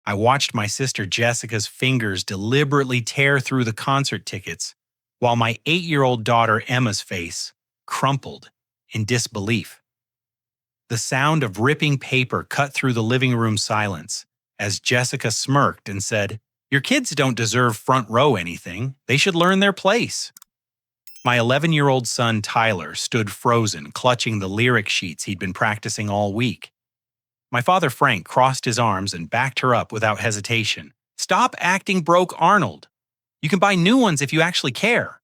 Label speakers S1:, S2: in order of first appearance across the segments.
S1: I watched my sister Jessica's fingers deliberately tear through the concert tickets, while my 8-year-old daughter Emma's face crumpled in disbelief. The sound of ripping paper cut through the living room silence as Jessica smirked and said, "Your kids don't deserve front row anything. They should learn their place." My 11-year-old son Tyler stood frozen, clutching the lyric sheets he'd been practicing all week. My father Frank crossed his arms and backed her up without hesitation. "Stop acting broke, Arnold. You can buy new ones if you actually care."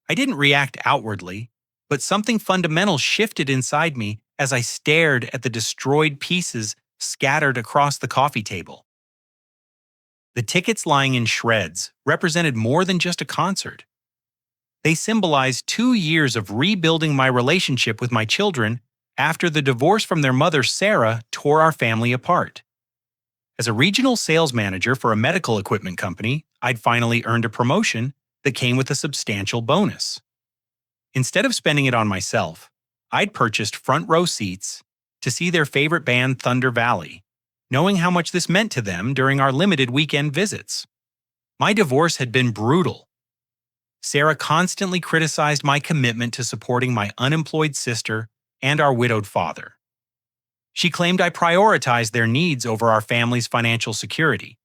S1: I didn't react outwardly, but something fundamental shifted inside me as I stared at the destroyed pieces scattered across the coffee table. The tickets lying in shreds represented more than just a concert. They symbolized 2 years of rebuilding my relationship with my children after the divorce from their mother, Sarah, tore our family apart. As a regional sales manager for a medical equipment company, I'd finally earned a promotion that came with a substantial bonus. Instead of spending it on myself, I'd purchased front row seats to see their favorite band Thunder Valley, knowing how much this meant to them during our limited weekend visits. My divorce had been brutal. Sarah constantly criticized my commitment to supporting my unemployed sister and our widowed father. She claimed I prioritized their needs over our family's financial security.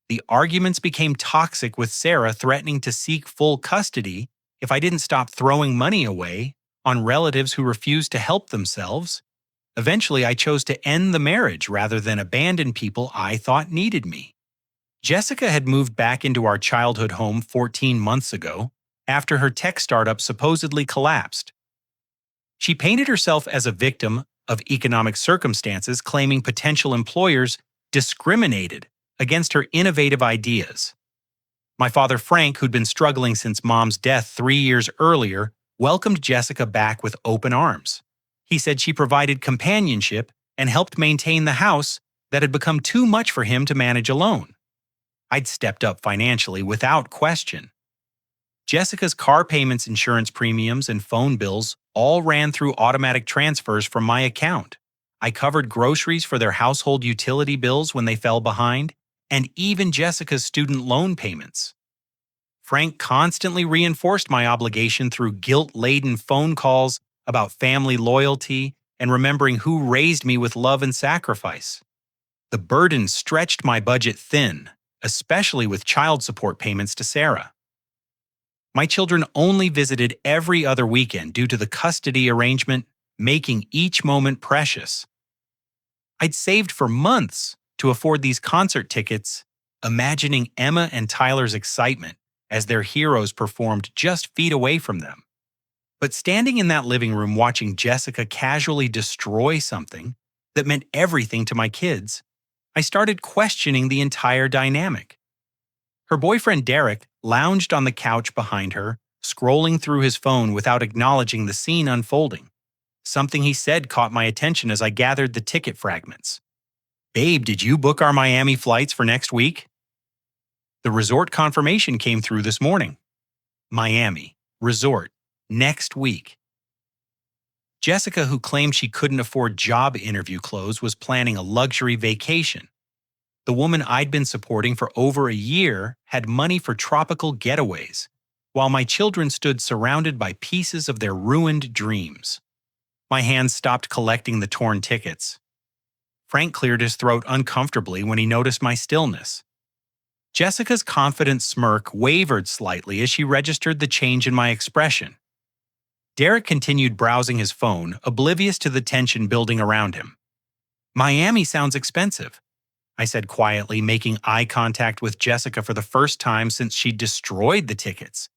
S1: The arguments became toxic, with Sarah threatening to seek full custody if I didn't stop throwing money away on relatives who refused to help themselves. Eventually, I chose to end the marriage rather than abandon people I thought needed me. Jessica had moved back into our childhood home 14 months ago after her tech startup supposedly collapsed. She painted herself as a victim of economic circumstances, claiming potential employers discriminated against her innovative ideas. My father Frank, who'd been struggling since Mom's death 3 years earlier, welcomed Jessica back with open arms. He said she provided companionship and helped maintain the house that had become too much for him to manage alone. I'd stepped up financially without question. Jessica's car payments, insurance premiums, and phone bills all ran through automatic transfers from my account. I covered groceries for their household utility bills when they fell behind, and even Jessica's student loan payments. Frank constantly reinforced my obligation through guilt-laden phone calls about family loyalty and remembering who raised me with love and sacrifice. The burden stretched my budget thin, especially with child support payments to Sarah. My children only visited every other weekend due to the custody arrangement, making each moment precious. I'd saved for months to afford these concert tickets, imagining Emma and Tyler's excitement as their heroes performed just feet away from them. But standing in that living room watching Jessica casually destroy something that meant everything to my kids, I started questioning the entire dynamic. Her boyfriend Derek lounged on the couch behind her, scrolling through his phone without acknowledging the scene unfolding. Something he said caught my attention as I gathered the ticket fragments. "Babe, did you book our Miami flights for next week?" The resort confirmation came through this morning. Miami, resort, next week. Jessica, who claimed she couldn't afford job interview clothes, was planning a luxury vacation. The woman I'd been supporting for over a year had money for tropical getaways, while my children stood surrounded by pieces of their ruined dreams. My hands stopped collecting the torn tickets. Frank cleared his throat uncomfortably when he noticed my stillness. Jessica's confident smirk wavered slightly as she registered the change in my expression. Derek continued browsing his phone, oblivious to the tension building around him. "Miami sounds expensive," I said quietly, making eye contact with Jessica for the first time since she destroyed the tickets.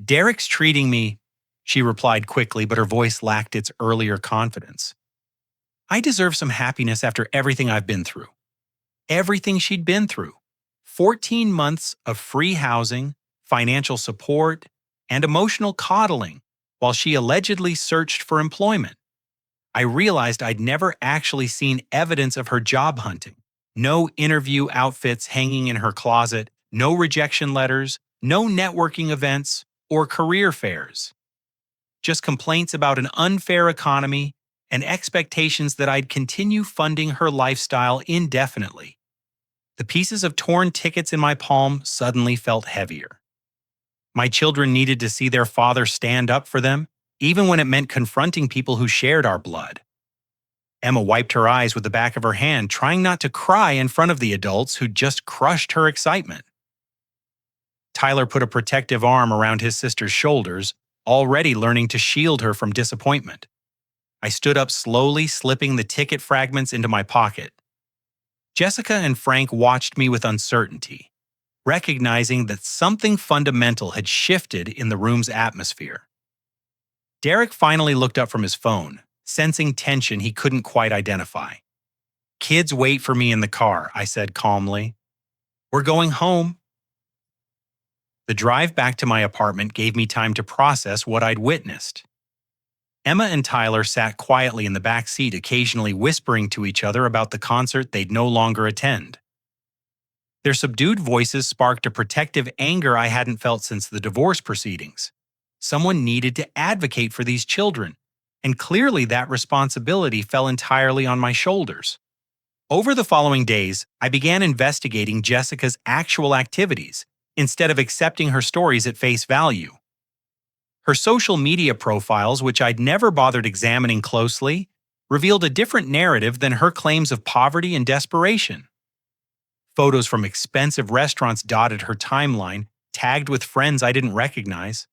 S1: "Derek's treating me," she replied quickly, but her voice lacked its earlier confidence. I deserve some happiness after everything I've been through. Everything she'd been through. 14 months of free housing, financial support, and emotional coddling while she allegedly searched for employment. I realized I'd never actually seen evidence of her job hunting. No interview outfits hanging in her closet, no rejection letters, no networking events or career fairs. Just complaints about an unfair economy and expectations that I'd continue funding her lifestyle indefinitely. The pieces of torn tickets in my palm suddenly felt heavier. My children needed to see their father stand up for them, even when it meant confronting people who shared our blood. Emma wiped her eyes with the back of her hand, trying not to cry in front of the adults who'd just crushed her excitement. Tyler put a protective arm around his sister's shoulders, already learning to shield her from disappointment. I stood up slowly, slipping the ticket fragments into my pocket. Jessica and Frank watched me with uncertainty, recognizing that something fundamental had shifted in the room's atmosphere. Derek finally looked up from his phone, sensing tension he couldn't quite identify. "Kids wait for me in the car," I said calmly. "We're going home." The drive back to my apartment gave me time to process what I'd witnessed. Emma and Tyler sat quietly in the back seat, occasionally whispering to each other about the concert they'd no longer attend. Their subdued voices sparked a protective anger I hadn't felt since the divorce proceedings. Someone needed to advocate for these children, and clearly that responsibility fell entirely on my shoulders. Over the following days, I began investigating Jessica's actual activities instead of accepting her stories at face value. Her social media profiles, which I'd never bothered examining closely, revealed a different narrative than her claims of poverty and desperation. Photos from expensive restaurants dotted her timeline, tagged with friends I didn't recognize.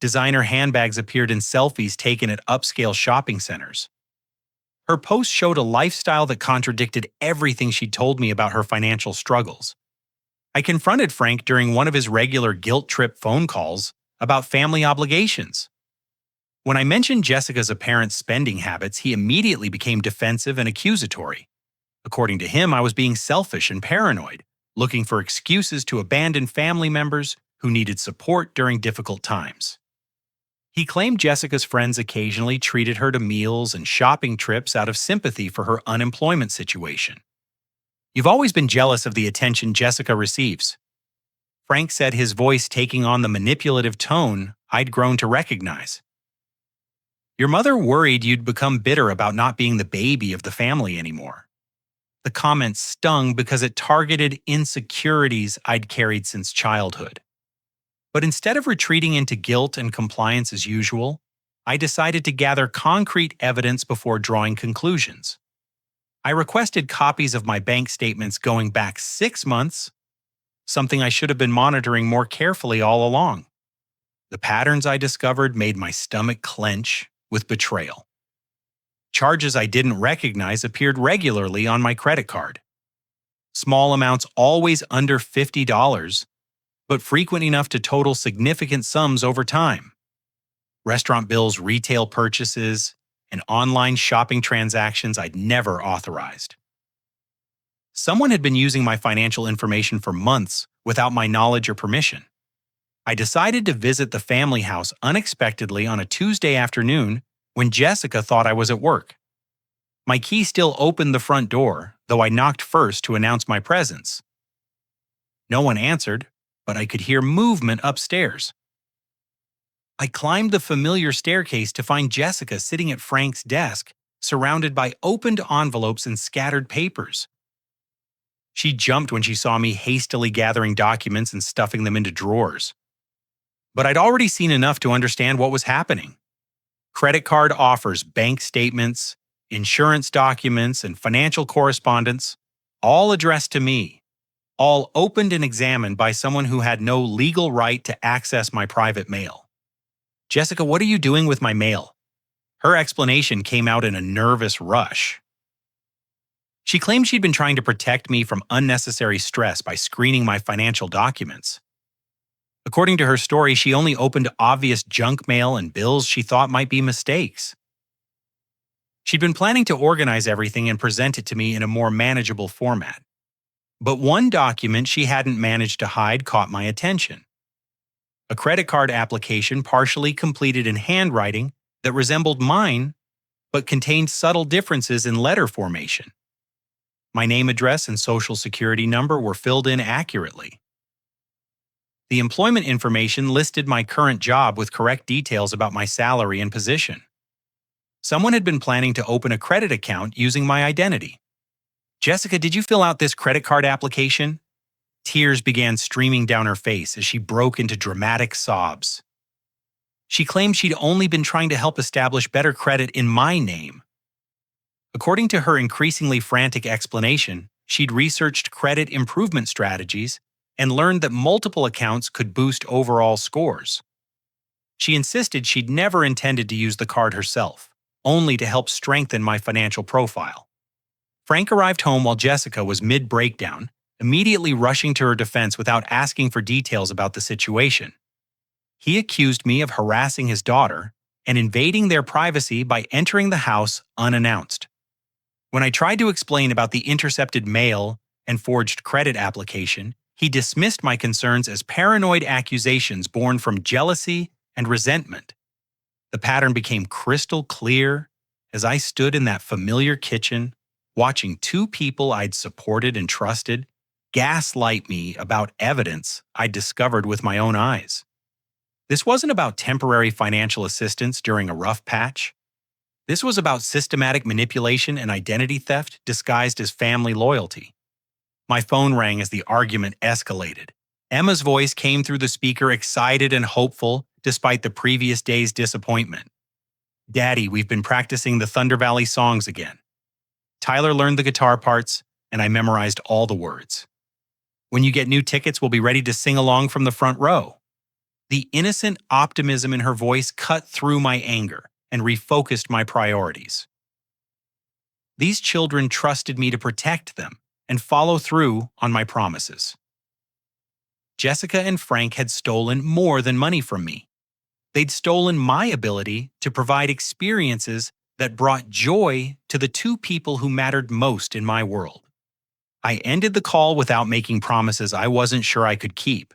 S1: Designer handbags appeared in selfies taken at upscale shopping centers. Her posts showed a lifestyle that contradicted everything she'd told me about her financial struggles. I confronted Frank during one of his regular guilt trip phone calls about family obligations. When I mentioned Jessica's apparent spending habits, he immediately became defensive and accusatory. According to him, I was being selfish and paranoid, looking for excuses to abandon family members who needed support during difficult times. He claimed Jessica's friends occasionally treated her to meals and shopping trips out of sympathy for her unemployment situation. "You've always been jealous of the attention Jessica receives," Frank said, his voice taking on the manipulative tone I'd grown to recognize. "Your mother worried you'd become bitter about not being the baby of the family anymore." The comment stung because it targeted insecurities I'd carried since childhood. But instead of retreating into guilt and compliance as usual, I decided to gather concrete evidence before drawing conclusions. I requested copies of my bank statements going back 6 months, something I should have been monitoring more carefully all along. The patterns I discovered made my stomach clench with betrayal. Charges I didn't recognize appeared regularly on my credit card. Small amounts always under $50, but frequent enough to total significant sums over time. Restaurant bills, retail purchases, and online shopping transactions I'd never authorized. Someone had been using my financial information for months without my knowledge or permission. I decided to visit the family house unexpectedly on a Tuesday afternoon when Jessica thought I was at work. My key still opened the front door, though I knocked first to announce my presence. No one answered, but I could hear movement upstairs. I climbed the familiar staircase to find Jessica sitting at Frank's desk, surrounded by opened envelopes and scattered papers. She jumped when she saw me hastily gathering documents and stuffing them into drawers. But I'd already seen enough to understand what was happening. Credit card offers, bank statements, insurance documents, and financial correspondence, all addressed to me, all opened and examined by someone who had no legal right to access my private mail. "Jessica, what are you doing with my mail?" Her explanation came out in a nervous rush. She claimed she'd been trying to protect me from unnecessary stress by screening my financial documents. According to her story, she only opened obvious junk mail and bills she thought might be mistakes. She'd been planning to organize everything and present it to me in a more manageable format. But one document she hadn't managed to hide caught my attention. A credit card application partially completed in handwriting that resembled mine, but contained subtle differences in letter formation. My name, address, and social security number were filled in accurately. The employment information listed my current job with correct details about my salary and position. Someone had been planning to open a credit account using my identity. Jessica, did you fill out this credit card application? Tears began streaming down her face as she broke into dramatic sobs. She claimed she'd only been trying to help establish better credit in my name. According to her increasingly frantic explanation, she'd researched credit improvement strategies and learned that multiple accounts could boost overall scores. She insisted she'd never intended to use the card herself, only to help strengthen my financial profile. Frank arrived home while Jessica was mid-breakdown, immediately rushing to her defense without asking for details about the situation. He accused me of harassing his daughter and invading their privacy by entering the house unannounced. When I tried to explain about the intercepted mail and forged credit application, he dismissed my concerns as paranoid accusations born from jealousy and resentment. The pattern became crystal clear as I stood in that familiar kitchen, watching two people I'd supported and trusted gaslight me about evidence I'd discovered with my own eyes. This wasn't about temporary financial assistance during a rough patch. This was about systematic manipulation and identity theft disguised as family loyalty. My phone rang as the argument escalated. Emma's voice came through the speaker, excited and hopeful despite the previous day's disappointment. "Daddy, we've been practicing the Thunder Valley songs again. Tyler learned the guitar parts, and I memorized all the words. When you get new tickets, we'll be ready to sing along from the front row." The innocent optimism in her voice cut through my anger and refocused my priorities. These children trusted me to protect them and follow through on my promises. Jessica and Frank had stolen more than money from me. They'd stolen my ability to provide experiences that brought joy to the two people who mattered most in my world. I ended the call without making promises I wasn't sure I could keep.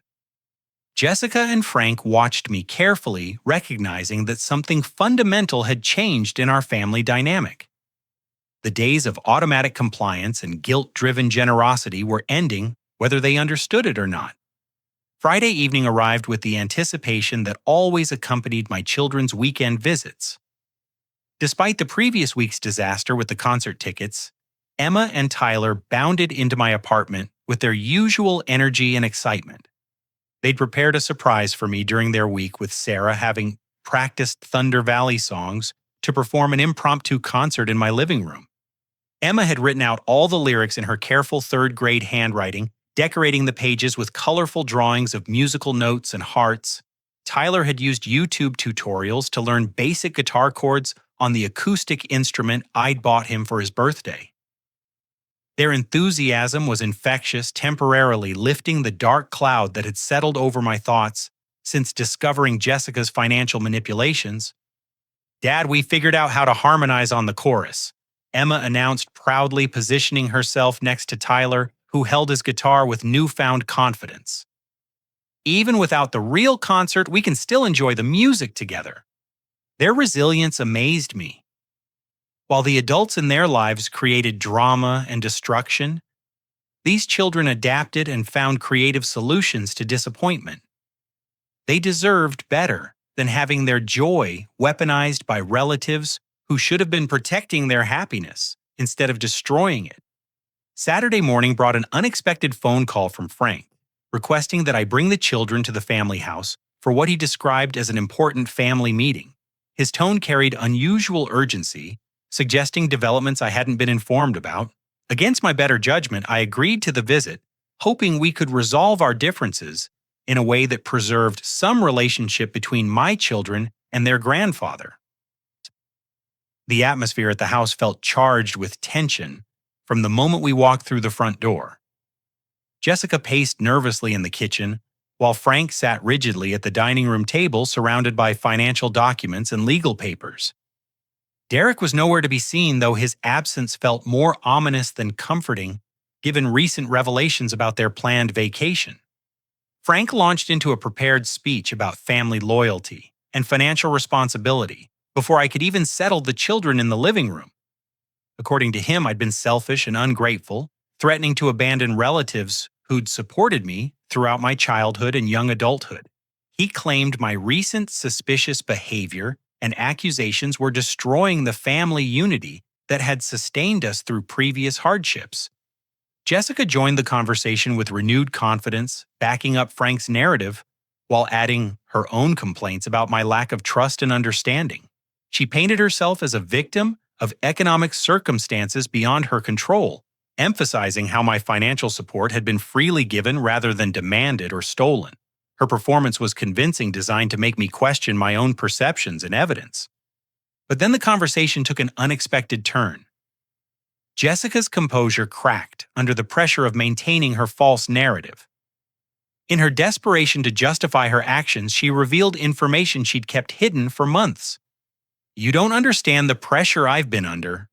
S1: Jessica and Frank watched me carefully, recognizing that something fundamental had changed in our family dynamic. The days of automatic compliance and guilt-driven generosity were ending, whether they understood it or not. Friday evening arrived with the anticipation that always accompanied my children's weekend visits. Despite the previous week's disaster with the concert tickets, Emma and Tyler bounded into my apartment with their usual energy and excitement. They'd prepared a surprise for me during their week, with Sarah having practiced Thunder Valley songs to perform an impromptu concert in my living room. Emma had written out all the lyrics in her careful third-grade handwriting, decorating the pages with colorful drawings of musical notes and hearts. Tyler had used YouTube tutorials to learn basic guitar chords on the acoustic instrument I'd bought him for his birthday. Their enthusiasm was infectious, temporarily lifting the dark cloud that had settled over my thoughts since discovering Jessica's financial manipulations. "Dad, we figured out how to harmonize on the chorus," Emma announced, proudly positioning herself next to Tyler, who held his guitar with newfound confidence. "Even without the real concert, we can still enjoy the music together." Their resilience amazed me. While the adults in their lives created drama and destruction, these children adapted and found creative solutions to disappointment. They deserved better than having their joy weaponized by relatives who should have been protecting their happiness instead of destroying it. Saturday morning brought an unexpected phone call from Frank, requesting that I bring the children to the family house for what he described as an important family meeting. His tone carried unusual urgency, suggesting developments I hadn't been informed about. Against my better judgment, I agreed to the visit, hoping we could resolve our differences in a way that preserved some relationship between my children and their grandfather. The atmosphere at the house felt charged with tension from the moment we walked through the front door. Jessica paced nervously in the kitchen, while Frank sat rigidly at the dining room table surrounded by financial documents and legal papers. Derek was nowhere to be seen, though his absence felt more ominous than comforting, given recent revelations about their planned vacation. Frank launched into a prepared speech about family loyalty and financial responsibility before I could even settle the children in the living room. According to him, I'd been selfish and ungrateful, threatening to abandon relatives who'd supported me throughout my childhood and young adulthood. He claimed my recent suspicious behavior and accusations were destroying the family unity that had sustained us through previous hardships. Jessica joined the conversation with renewed confidence, backing up Frank's narrative while adding her own complaints about my lack of trust and understanding. She painted herself as a victim of economic circumstances beyond her control, emphasizing how my financial support had been freely given rather than demanded or stolen. Her performance was convincing, designed to make me question my own perceptions and evidence. But then the conversation took an unexpected turn. Jessica's composure cracked under the pressure of maintaining her false narrative. In her desperation to justify her actions, she revealed information she'd kept hidden for months. "You don't understand the pressure I've been under,"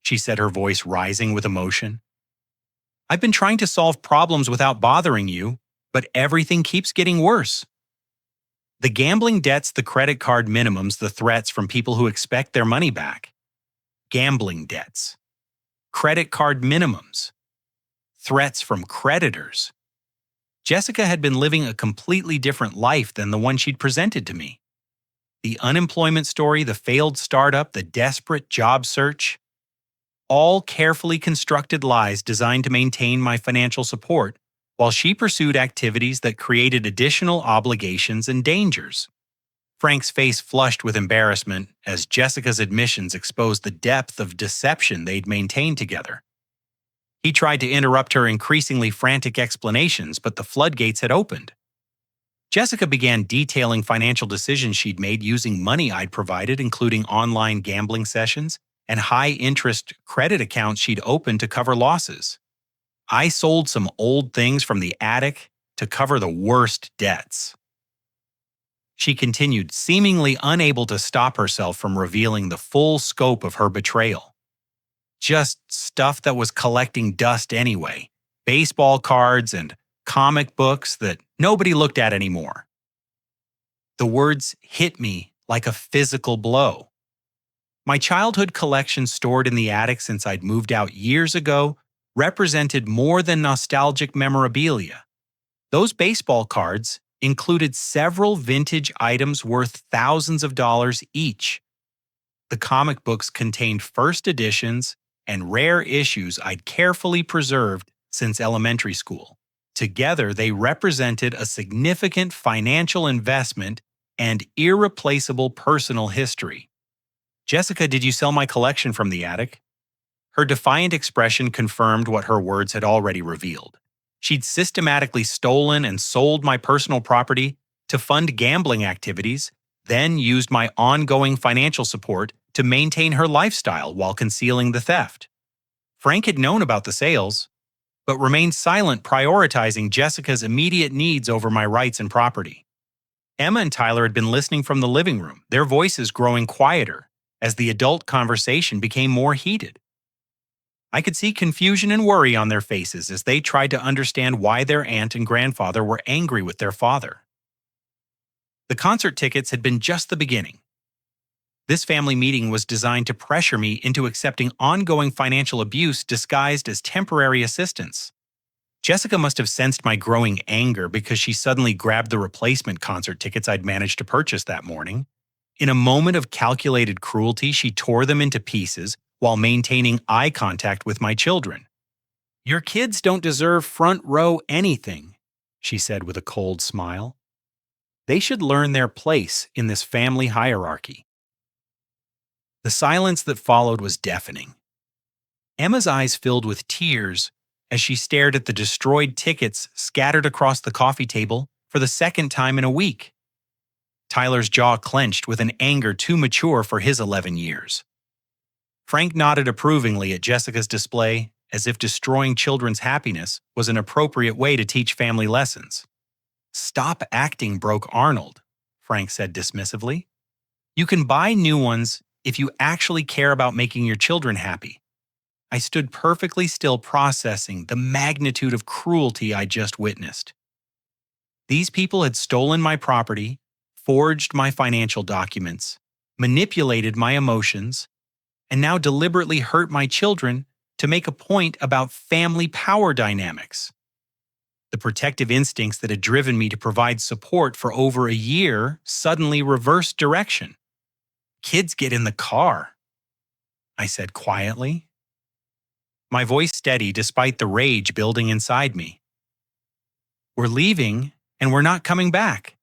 S1: she said, her voice rising with emotion. "I've been trying to solve problems without bothering you, but everything keeps getting worse. The gambling debts, the credit card minimums, the threats from people who expect their money back. Gambling debts. Credit card minimums. Threats from creditors." Jessica had been living a completely different life than the one she'd presented to me. The unemployment story, the failed startup, the desperate job search, all carefully constructed lies designed to maintain my financial support, while she pursued activities that created additional obligations and dangers. Frank's face flushed with embarrassment as Jessica's admissions exposed the depth of deception they'd maintained together. He tried to interrupt her increasingly frantic explanations, but the floodgates had opened. Jessica began detailing financial decisions she'd made using money I'd provided, including online gambling sessions and high-interest credit accounts she'd opened to cover losses. "I sold some old things from the attic to cover the worst debts," she continued, seemingly unable to stop herself from revealing the full scope of her betrayal. "Just stuff that was collecting dust anyway. Baseball cards and comic books that nobody looked at anymore." The words hit me like a physical blow. My childhood collection, stored in the attic since I'd moved out years ago, represented more than nostalgic memorabilia. Those baseball cards included several vintage items worth thousands of dollars each. The comic books contained first editions and rare issues I'd carefully preserved since elementary school. Together, they represented a significant financial investment and irreplaceable personal history. "Jessica, did you sell my collection from the attic?" Her defiant expression confirmed what her words had already revealed. She'd systematically stolen and sold my personal property to fund gambling activities, then used my ongoing financial support to maintain her lifestyle while concealing the theft. Frank had known about the sales, but remained silent, prioritizing Jessica's immediate needs over my rights and property. Emma and Tyler had been listening from the living room, their voices growing quieter as the adult conversation became more heated. I could see confusion and worry on their faces as they tried to understand why their aunt and grandfather were angry with their father. The concert tickets had been just the beginning. This family meeting was designed to pressure me into accepting ongoing financial abuse disguised as temporary assistance. Jessica must have sensed my growing anger because she suddenly grabbed the replacement concert tickets I'd managed to purchase that morning. In a moment of calculated cruelty, she tore them into pieces while maintaining eye contact with my children. "Your kids don't deserve front row anything," she said with a cold smile. "They should learn their place in this family hierarchy." The silence that followed was deafening. Emma's eyes filled with tears as she stared at the destroyed tickets scattered across the coffee table for the second time in a week. Tyler's jaw clenched with an anger too mature for his 11 years. Frank nodded approvingly at Jessica's display, as if destroying children's happiness was an appropriate way to teach family lessons. "Stop acting broke, Arnold," Frank said dismissively. "You can buy new ones if you actually care about making your children happy." I stood perfectly still, processing the magnitude of cruelty I just witnessed. These people had stolen my property, forged my financial documents, manipulated my emotions, and now deliberately hurt my children to make a point about family power dynamics. The protective instincts that had driven me to provide support for over a year suddenly reversed direction. "Kids, get in the car," I said quietly, my voice steady despite the rage building inside me. "We're leaving, and we're not coming back."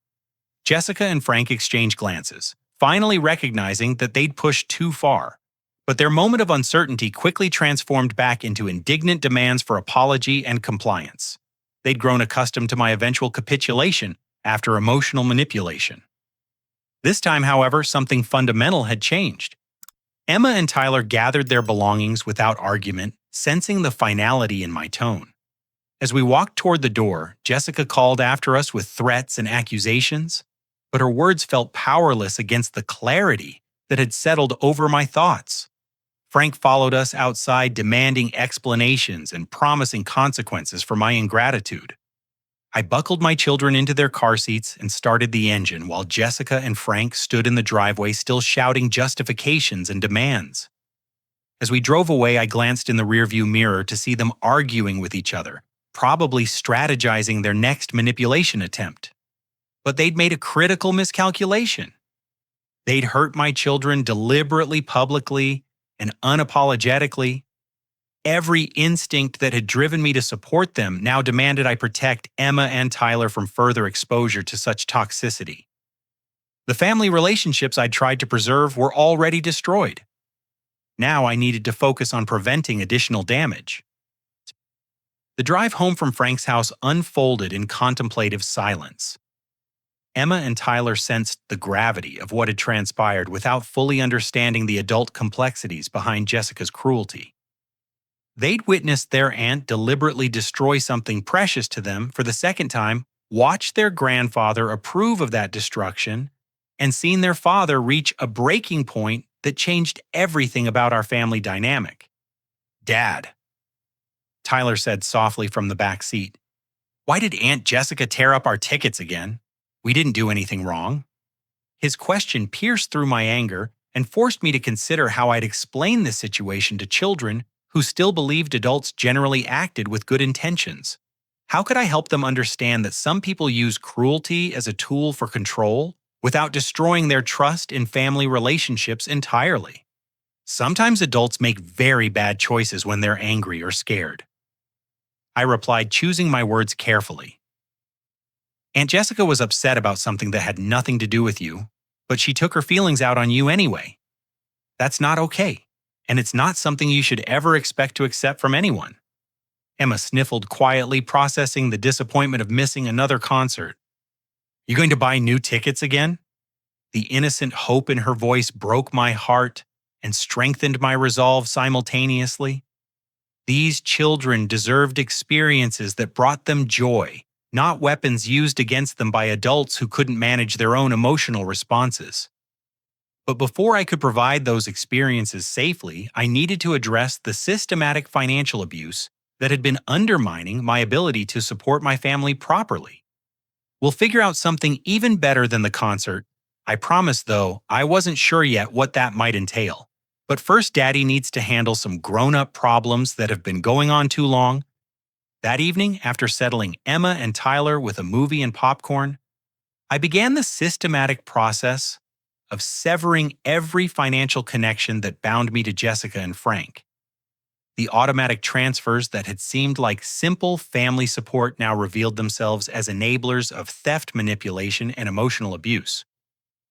S1: Jessica and Frank exchanged glances, finally recognizing that they'd pushed too far. But their moment of uncertainty quickly transformed back into indignant demands for apology and compliance. They'd grown accustomed to my eventual capitulation after emotional manipulation. This time, however, something fundamental had changed. Emma and Tyler gathered their belongings without argument, sensing the finality in my tone. As we walked toward the door, Jessica called after us with threats and accusations, but her words felt powerless against the clarity that had settled over my thoughts. Frank followed us outside, demanding explanations and promising consequences for my ingratitude. I buckled my children into their car seats and started the engine while Jessica and Frank stood in the driveway still shouting justifications and demands. As we drove away, I glanced in the rearview mirror to see them arguing with each other, probably strategizing their next manipulation attempt. But they'd made a critical miscalculation. They'd hurt my children deliberately, publicly, and unapologetically. Every instinct that had driven me to support them now demanded I protect Emma and Tyler from further exposure to such toxicity. The family relationships I'd tried to preserve were already destroyed. Now I needed to focus on preventing additional damage. The drive home from Frank's house unfolded in contemplative silence. Emma and Tyler sensed the gravity of what had transpired without fully understanding the adult complexities behind Jessica's cruelty. They'd witnessed their aunt deliberately destroy something precious to them for the second time, watched their grandfather approve of that destruction, and seen their father reach a breaking point that changed everything about our family dynamic. "Dad," Tyler said softly from the back seat, "why did Aunt Jessica tear up our tickets again? We didn't do anything wrong." His question pierced through my anger and forced me to consider how I'd explain this situation to children who still believed adults generally acted with good intentions. How could I help them understand that some people use cruelty as a tool for control without destroying their trust in family relationships entirely? Sometimes adults make very bad choices when they're angry or scared. I replied, choosing my words carefully. "Aunt Jessica was upset about something that had nothing to do with you, but she took her feelings out on you anyway. That's not okay, and it's not something you should ever expect to accept from anyone." Emma sniffled quietly, processing the disappointment of missing another concert. "You going to buy new tickets again?" The innocent hope in her voice broke my heart and strengthened my resolve simultaneously. These children deserved experiences that brought them joy, not weapons used against them by adults who couldn't manage their own emotional responses. But before I could provide those experiences safely, I needed to address the systematic financial abuse that had been undermining my ability to support my family properly. "We'll figure out something even better than the concert. I promised, though, I wasn't sure yet what that might entail. But first, Daddy needs to handle some grown-up problems that have been going on too long." That evening, after settling Emma and Tyler with a movie and popcorn, I began the systematic process of severing every financial connection that bound me to Jessica and Frank. The automatic transfers that had seemed like simple family support now revealed themselves as enablers of theft, manipulation, and emotional abuse.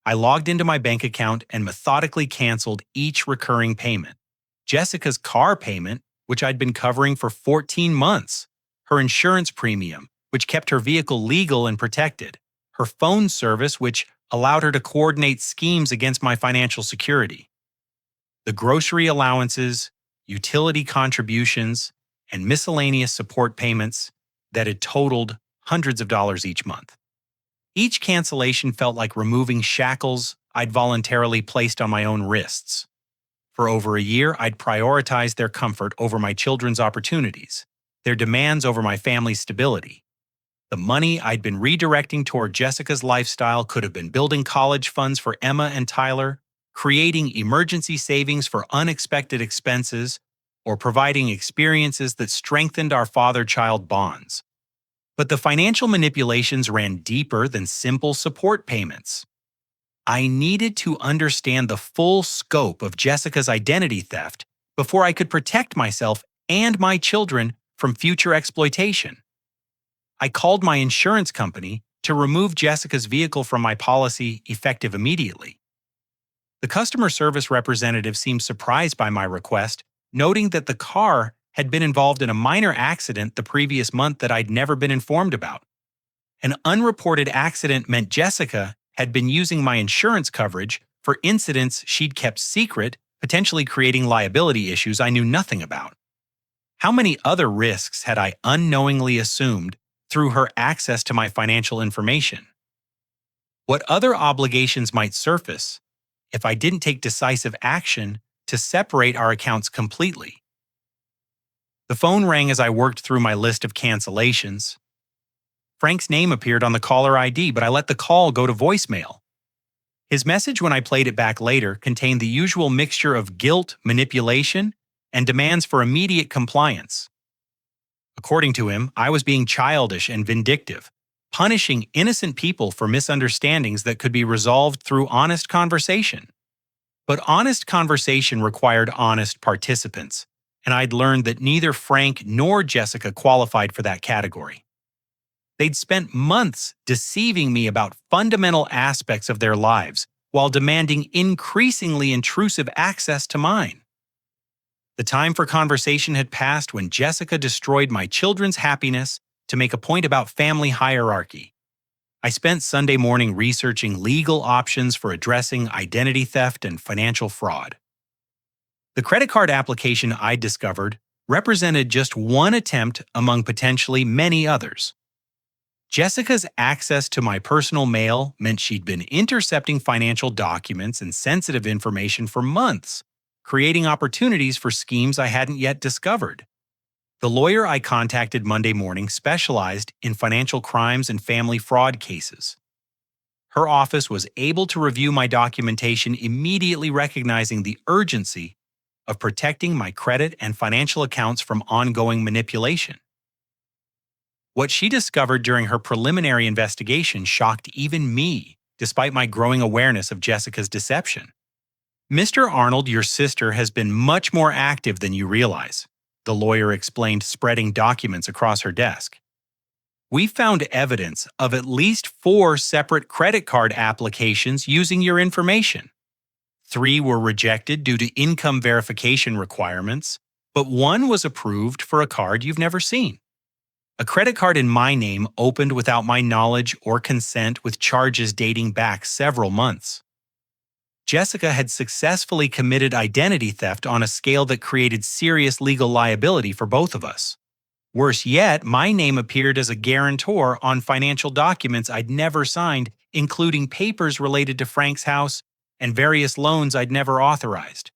S1: I logged into my bank account and methodically canceled each recurring payment. Jessica's car payment, which I'd been covering for 14 months, her insurance premium, which kept her vehicle legal and protected, her phone service, which allowed her to coordinate schemes against my financial security, the grocery allowances, utility contributions, and miscellaneous support payments that had totaled hundreds of dollars each month. Each cancellation felt like removing shackles I'd voluntarily placed on my own wrists. For over a year, I'd prioritized their comfort over my children's opportunities, their demands over my family's stability. The money I'd been redirecting toward Jessica's lifestyle could have been building college funds for Emma and Tyler, creating emergency savings for unexpected expenses, or providing experiences that strengthened our father-child bonds. But the financial manipulations ran deeper than simple support payments. I needed to understand the full scope of Jessica's identity theft before I could protect myself and my children from future exploitation. I called my insurance company to remove Jessica's vehicle from my policy effective immediately. The customer service representative seemed surprised by my request, noting that the car had been involved in a minor accident the previous month that I'd never been informed about. An unreported accident meant Jessica had been using my insurance coverage for incidents she'd kept secret, potentially creating liability issues I knew nothing about. How many other risks had I unknowingly assumed through her access to my financial information? What other obligations might surface if I didn't take decisive action to separate our accounts completely? The phone rang as I worked through my list of cancellations. Frank's name appeared on the caller ID, but I let the call go to voicemail. His message, when I played it back later, contained the usual mixture of guilt, manipulation, and demands for immediate compliance. According to him, I was being childish and vindictive, punishing innocent people for misunderstandings that could be resolved through honest conversation. But honest conversation required honest participants, and I'd learned that neither Frank nor Jessica qualified for that category. They'd spent months deceiving me about fundamental aspects of their lives while demanding increasingly intrusive access to mine. The time for conversation had passed when Jessica destroyed my children's happiness to make a point about family hierarchy. I spent Sunday morning researching legal options for addressing identity theft and financial fraud. The credit card application I discovered represented just one attempt among potentially many others. Jessica's access to my personal mail meant she'd been intercepting financial documents and sensitive information for months, creating opportunities for schemes I hadn't yet discovered. The lawyer I contacted Monday morning specialized in financial crimes and family fraud cases. Her office was able to review my documentation, immediately recognizing the urgency of protecting my credit and financial accounts from ongoing manipulation. What she discovered during her preliminary investigation shocked even me, despite my growing awareness of Jessica's deception. "Mr. Arnold, your sister has been much more active than you realize," the lawyer explained, spreading documents across her desk. "We found evidence of at least 4 separate credit card applications using your information. 3 were rejected due to income verification requirements, but 1 was approved for a card you've never seen. A credit card in my name opened without my knowledge or consent, with charges dating back several months. Jessica had successfully committed identity theft on a scale that created serious legal liability for both of us. Worse yet, my name appeared as a guarantor on financial documents I'd never signed, including papers related to Frank's house and various loans I'd never authorized.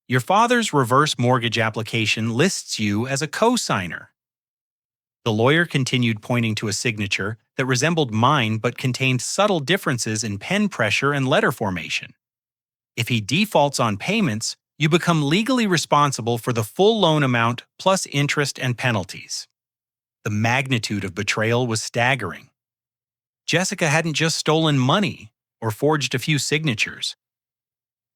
S1: Your father's reverse mortgage application lists you as a co-signer." The lawyer continued, pointing to a signature that resembled mine but contained subtle differences in pen pressure and letter formation. "If he defaults on payments, you become legally responsible for the full loan amount plus interest and penalties." The magnitude of betrayal was staggering. Jessica hadn't just stolen money or forged a few signatures.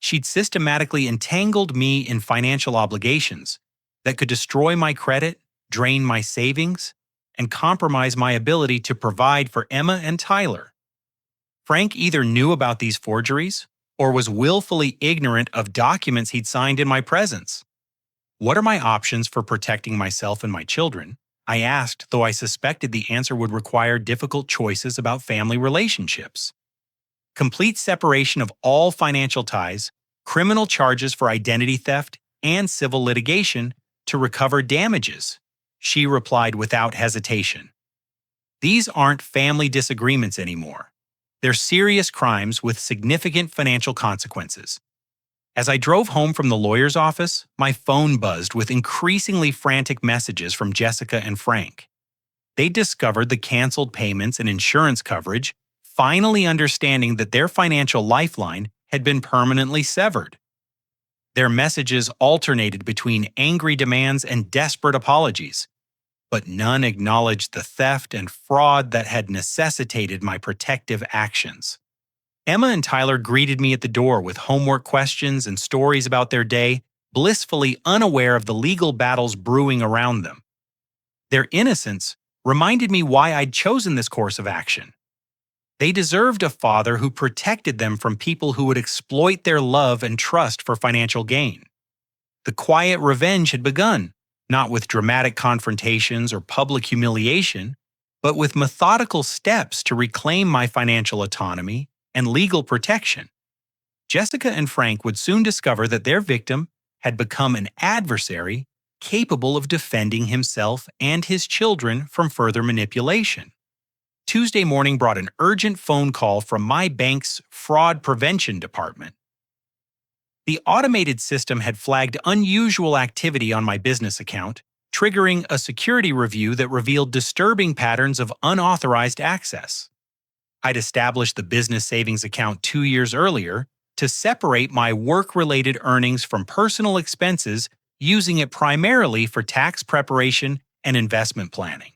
S1: She'd systematically entangled me in financial obligations that could destroy my credit, drain my savings, and compromise my ability to provide for Emma and Tyler. Frank either knew about these forgeries or was willfully ignorant of documents he'd signed in my presence. "What are my options for protecting myself and my children?" I asked, though I suspected the answer would require difficult choices about family relationships. "Complete separation of all financial ties, criminal charges for identity theft, and civil litigation to recover damages," she replied without hesitation. "These aren't family disagreements anymore. They're serious crimes with significant financial consequences." As I drove home from the lawyer's office, my phone buzzed with increasingly frantic messages from Jessica and Frank. They discovered the canceled payments and insurance coverage, finally understanding that their financial lifeline had been permanently severed. Their messages alternated between angry demands and desperate apologies, but none acknowledged the theft and fraud that had necessitated my protective actions. Emma and Tyler greeted me at the door with homework questions and stories about their day, blissfully unaware of the legal battles brewing around them. Their innocence reminded me why I'd chosen this course of action. They deserved a father who protected them from people who would exploit their love and trust for financial gain. The quiet revenge had begun, not with dramatic confrontations or public humiliation, but with methodical steps to reclaim my financial autonomy and legal protection. Jessica and Frank would soon discover that their victim had become an adversary capable of defending himself and his children from further manipulation. Tuesday morning brought an urgent phone call from my bank's fraud prevention department. The automated system had flagged unusual activity on my business account, triggering a security review that revealed disturbing patterns of unauthorized access. I'd established the business savings account 2 years earlier to separate my work-related earnings from personal expenses, using it primarily for tax preparation and investment planning.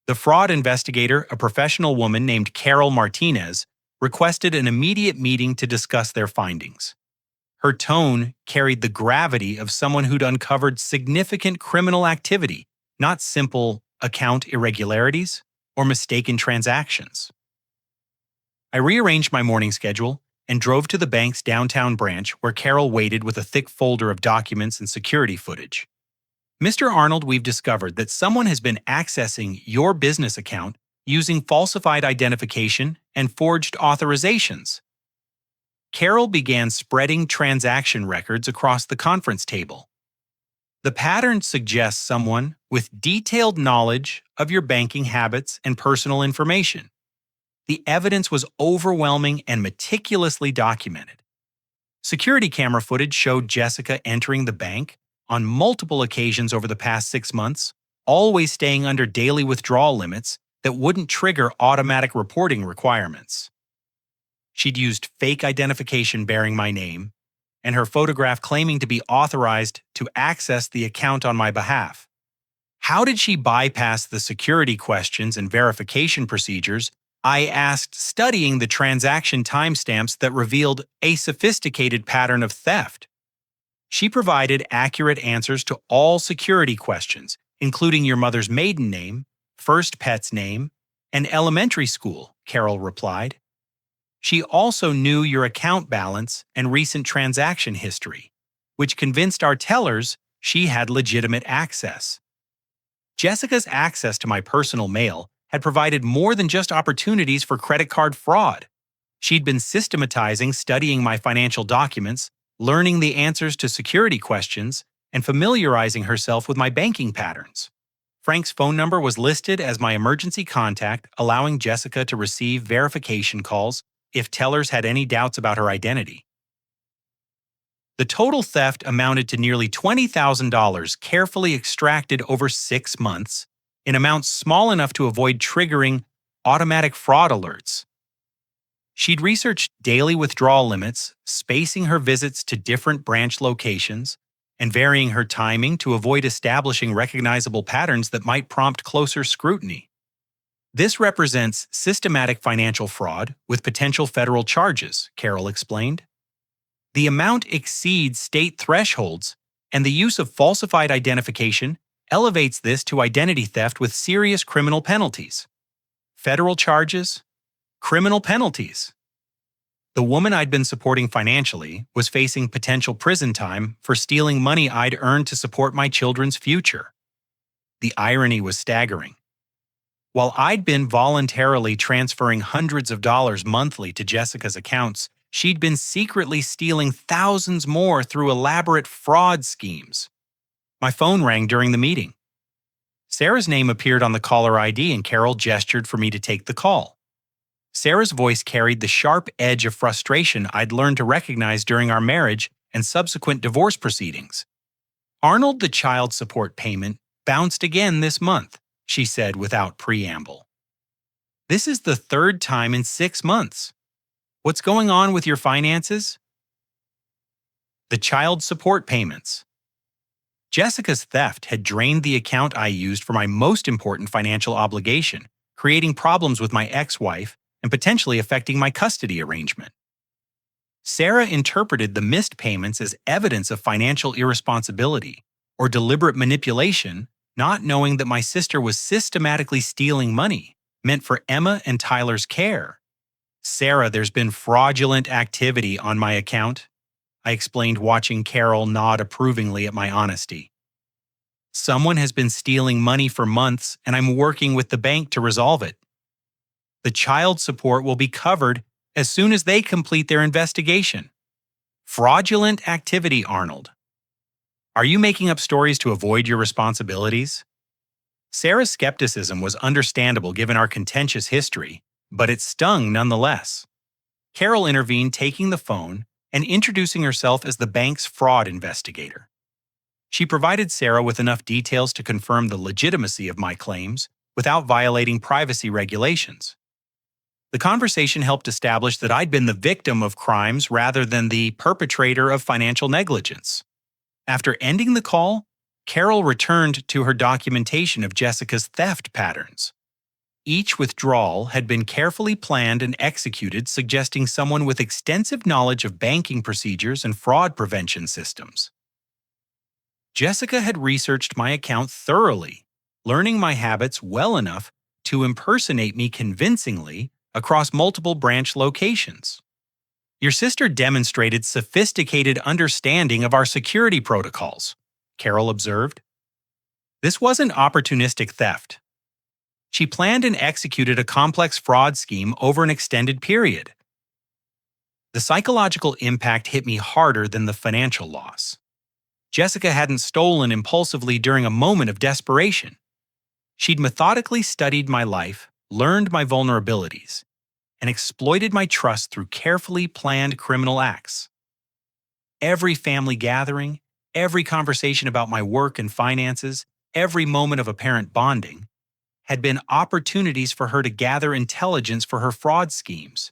S1: The fraud investigator, a professional woman named Carol Martinez, requested an immediate meeting to discuss their findings. Her tone carried the gravity of someone who'd uncovered significant criminal activity, not simple account irregularities or mistaken transactions. I rearranged my morning schedule and drove to the bank's downtown branch where Carol waited with a thick folder of documents and security footage. Mr. Arnold, we've discovered that someone has been accessing your business account using falsified identification and forged authorizations. Carol began spreading transaction records across the conference table. The pattern suggests someone with detailed knowledge of your banking habits and personal information. The evidence was overwhelming and meticulously documented. Security camera footage showed Jessica entering the bank on multiple occasions over the past 6 months, always staying under daily withdrawal limits that wouldn't trigger automatic reporting requirements. She'd used fake identification bearing my name, and her photograph claiming to be authorized to access the account on my behalf. How did she bypass the security questions and verification procedures I asked, studying the transaction timestamps that revealed a sophisticated pattern of theft? She provided accurate answers to all security questions, including your mother's maiden name, first pet's name, and elementary school, Carol replied. She also knew your account balance and recent transaction history, which convinced our tellers she had legitimate access. Jessica's access to my personal mail had provided more than just opportunities for credit card fraud. She'd been systematizing, studying my financial documents, learning the answers to security questions, and familiarizing herself with my banking patterns. Frank's phone number was listed as my emergency contact, allowing Jessica to receive verification calls if tellers had any doubts about her identity. The total theft amounted to nearly $20,000, carefully extracted over 6 months, in amounts small enough to avoid triggering automatic fraud alerts. She'd researched daily withdrawal limits, spacing her visits to different branch locations, and varying her timing to avoid establishing recognizable patterns that might prompt closer scrutiny. This represents systematic financial fraud with potential federal charges, Carol explained. The amount exceeds state thresholds, and the use of falsified identification elevates this to identity theft with serious criminal penalties. Federal charges, criminal penalties. The woman I'd been supporting financially was facing potential prison time for stealing money I'd earned to support my children's future. The irony was staggering. While I'd been voluntarily transferring hundreds of dollars monthly to Jessica's accounts, she'd been secretly stealing thousands more through elaborate fraud schemes. My phone rang during the meeting. Sarah's name appeared on the caller ID and Carol gestured for me to take the call. Sarah's voice carried the sharp edge of frustration I'd learned to recognize during our marriage and subsequent divorce proceedings. "Arnold, the child support payment bounced again this month," she said without preamble. "This is the 3rd time in 6 months. What's going on with your finances?" The child support payments. Jessica's theft had drained the account I used for my most important financial obligation, creating problems with my ex-wife and and potentially affecting my custody arrangement. Sarah interpreted the missed payments as evidence of financial irresponsibility or deliberate manipulation, not knowing that my sister was systematically stealing money meant for Emma and Tyler's care. "Sarah, there's been fraudulent activity on my account," I explained, watching Carol nod approvingly at my honesty. "Someone has been stealing money for months, and I'm working with the bank to resolve it. The child support will be covered as soon as they complete their investigation." Fraudulent activity, Arnold. Are you making up stories to avoid your responsibilities? Sarah's skepticism was understandable given our contentious history, but it stung nonetheless. Carol intervened, taking the phone and introducing herself as the bank's fraud investigator. She provided Sarah with enough details to confirm the legitimacy of my claims without violating privacy regulations. The conversation helped establish that I'd been the victim of crimes rather than the perpetrator of financial negligence. After ending the call, Carol returned to her documentation of Jessica's theft patterns. Each withdrawal had been carefully planned and executed, suggesting someone with extensive knowledge of banking procedures and fraud prevention systems. Jessica had researched my account thoroughly, learning my habits well enough to impersonate me convincingly across multiple branch locations. "Your sister demonstrated sophisticated understanding of our security protocols," Carol observed. "This wasn't opportunistic theft. She planned and executed a complex fraud scheme over an extended period." The psychological impact hit me harder than the financial loss. Jessica hadn't stolen impulsively during a moment of desperation. She'd methodically studied my life, learned my vulnerabilities, and exploited my trust through carefully planned criminal acts. Every family gathering, every conversation about my work and finances, every moment of apparent bonding had been opportunities for her to gather intelligence for her fraud schemes.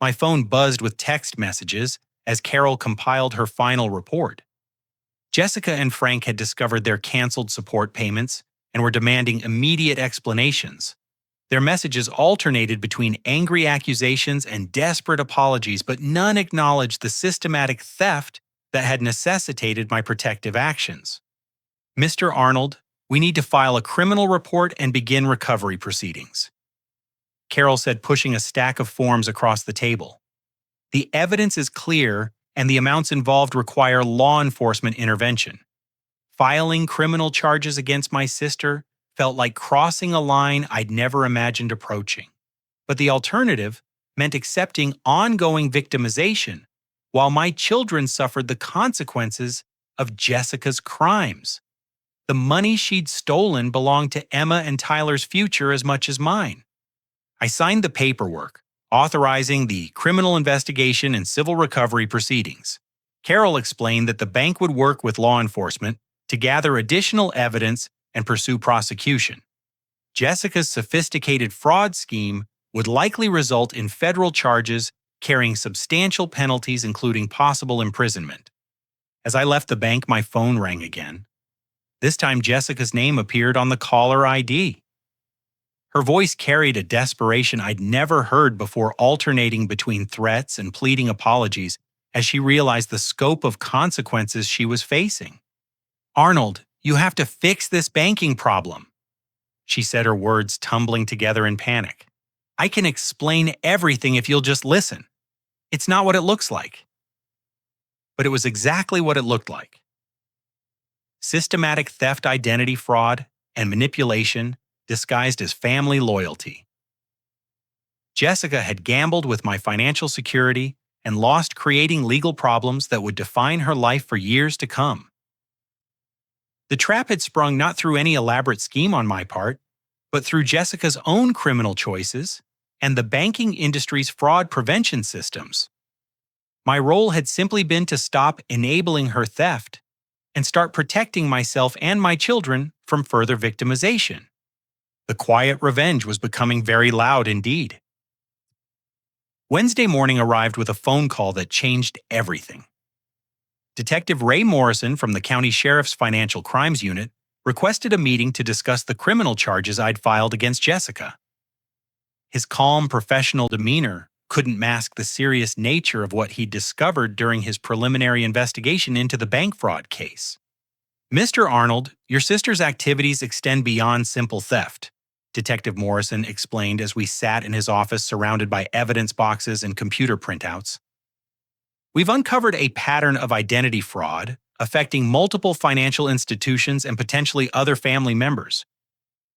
S1: My phone buzzed with text messages as Carol compiled her final report. Jessica and Frank had discovered their canceled support payments and were demanding immediate explanations. Their messages alternated between angry accusations and desperate apologies, but none acknowledged the systematic theft that had necessitated my protective actions. "Mr. Arnold, we need to file a criminal report and begin recovery proceedings," Carol said, pushing a stack of forms across the table. "The evidence is clear, and the amounts involved require law enforcement intervention. Filing criminal charges against my sister felt like crossing a line I'd never imagined approaching. But the alternative meant accepting ongoing victimization while my children suffered the consequences of Jessica's crimes. The money she'd stolen belonged to Emma and Tyler's future as much as mine." I signed the paperwork, authorizing the criminal investigation and civil recovery proceedings. Carol explained that the bank would work with law enforcement to gather additional evidence and pursue prosecution. Jessica's sophisticated fraud scheme would likely result in federal charges carrying substantial penalties, including possible imprisonment. As I left the bank, my phone rang again. This time, Jessica's name appeared on the caller ID. Her voice carried a desperation I'd never heard before, alternating between threats and pleading apologies as she realized the scope of consequences she was facing. "Arnold, you have to fix this banking problem," she said, her words tumbling together in panic. "I can explain everything if you'll just listen. It's not what it looks like." But it was exactly what it looked like. Systematic theft, identity fraud, and manipulation disguised as family loyalty. Jessica had gambled with my financial security and lost, creating legal problems that would define her life for years to come. The trap had sprung not through any elaborate scheme on my part, but through Jessica's own criminal choices and the banking industry's fraud prevention systems. My role had simply been to stop enabling her theft and start protecting myself and my children from further victimization. The quiet revenge was becoming very loud indeed. Wednesday morning arrived with a phone call that changed everything. Detective Ray Morrison from the County Sheriff's Financial Crimes Unit requested a meeting to discuss the criminal charges I'd filed against Jessica. His calm, professional demeanor couldn't mask the serious nature of what he'd discovered during his preliminary investigation into the bank fraud case. "Mr. Arnold, your sister's activities extend beyond simple theft," Detective Morrison explained as we sat in his office surrounded by evidence boxes and computer printouts. "We've uncovered a pattern of identity fraud affecting multiple financial institutions and potentially other family members.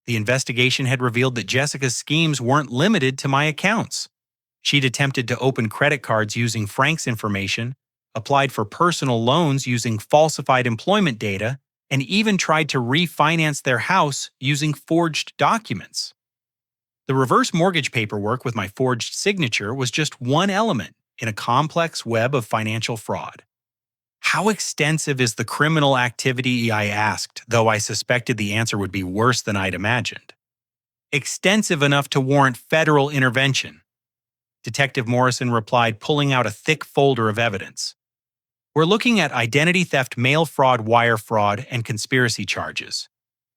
S1: The investigation had revealed that Jessica's schemes weren't limited to my accounts. She'd attempted to open credit cards using Frank's information, applied for personal loans using falsified employment data, and even tried to refinance their house using forged documents. The reverse mortgage paperwork with my forged signature was just one element in a complex web of financial fraud." "How extensive is the criminal activity?" I asked, though I suspected the answer would be worse than I'd imagined. "Extensive enough to warrant federal intervention," Detective Morrison replied, pulling out a thick folder of evidence. "We're looking at identity theft, mail fraud, wire fraud, and conspiracy charges.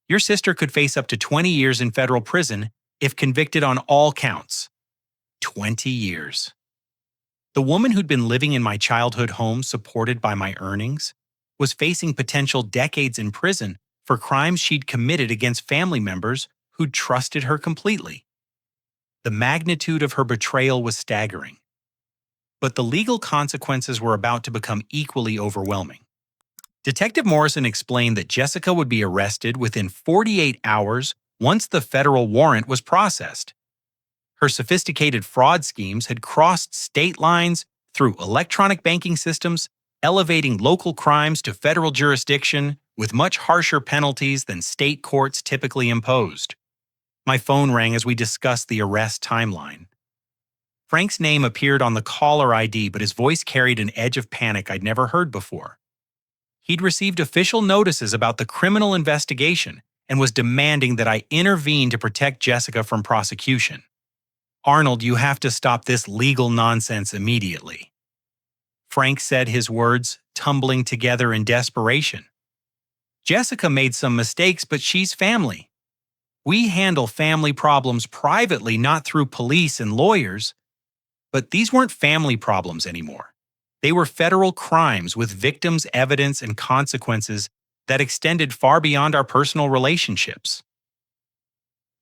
S1: Your sister could face up to 20 years in federal prison if convicted on all counts." 20 years. The woman who'd been living in my childhood home supported by my earnings was facing potential decades in prison for crimes she'd committed against family members who'd trusted her completely. The magnitude of her betrayal was staggering. But the legal consequences were about to become equally overwhelming. Detective Morrison explained that Jessica would be arrested within 48 hours once the federal warrant was processed. Her sophisticated fraud schemes had crossed state lines through electronic banking systems, elevating local crimes to federal jurisdiction with much harsher penalties than state courts typically imposed. My phone rang as we discussed the arrest timeline. Frank's name appeared on the caller ID, but his voice carried an edge of panic I'd never heard before. He'd received official notices about the criminal investigation and was demanding that I intervene to protect Jessica from prosecution. "Arnold, you have to stop this legal nonsense immediately," Frank said, his words tumbling together in desperation. "Jessica made some mistakes, but she's family. We handle family problems privately, not through police and lawyers. But these weren't family problems anymore. They were federal crimes with victims, evidence, and consequences that extended far beyond our personal relationships."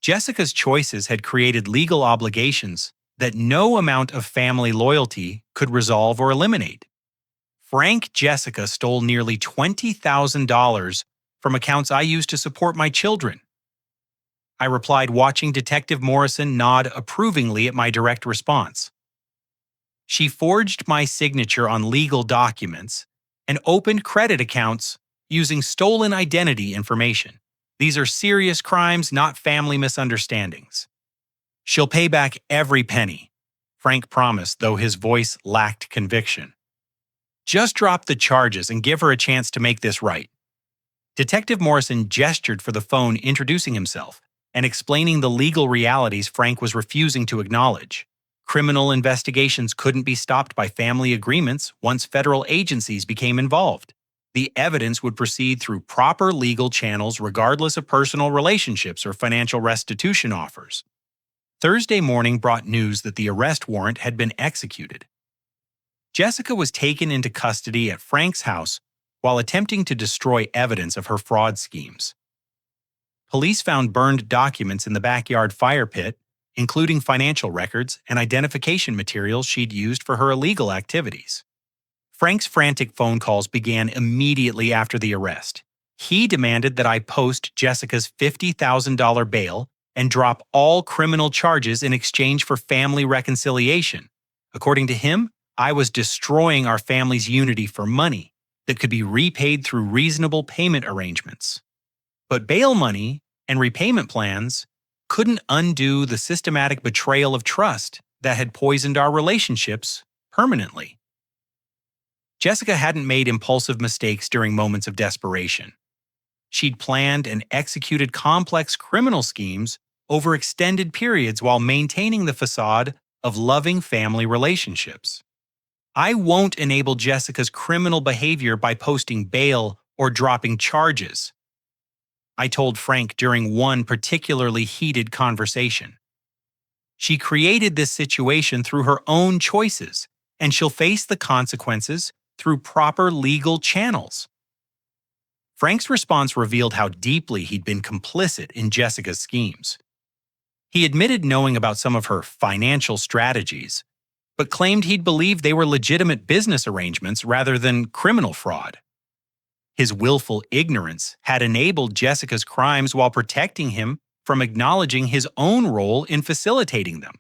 S1: Jessica's choices had created legal obligations that no amount of family loyalty could resolve or eliminate. Frank Jessica stole nearly $20,000 from accounts I used to support my children. I replied, watching Detective Morrison nod approvingly at my direct response. "She forged my signature on legal documents and opened credit accounts using stolen identity information. These are serious crimes, not family misunderstandings. She'll pay back every penny," Frank promised, though his voice lacked conviction. "Just drop the charges and give her a chance to make this right." Detective Morrison gestured for the phone, introducing himself and explaining the legal realities Frank was refusing to acknowledge. Criminal investigations couldn't be stopped by family agreements once federal agencies became involved. The evidence would proceed through proper legal channels regardless of personal relationships or financial restitution offers. Thursday morning brought news that the arrest warrant had been executed. Jessica was taken into custody at Frank's house while attempting to destroy evidence of her fraud schemes. Police found burned documents in the backyard fire pit, including financial records and identification materials she'd used for her illegal activities. Frank's frantic phone calls began immediately after the arrest. He demanded that I post Jessica's $50,000 bail and drop all criminal charges in exchange for family reconciliation. According to him, I was destroying our family's unity for money that could be repaid through reasonable payment arrangements. But bail money and repayment plans couldn't undo the systematic betrayal of trust that had poisoned our relationships permanently. Jessica hadn't made impulsive mistakes during moments of desperation. She'd planned and executed complex criminal schemes over extended periods while maintaining the facade of loving family relationships. I won't enable Jessica's criminal behavior by posting bail or dropping charges, I told Frank during one particularly heated conversation. She created this situation through her own choices, and she'll face the consequences through proper legal channels. Frank's response revealed how deeply he'd been complicit in Jessica's schemes. He admitted knowing about some of her financial strategies, but claimed he'd believed they were legitimate business arrangements rather than criminal fraud. His willful ignorance had enabled Jessica's crimes while protecting him from acknowledging his own role in facilitating them.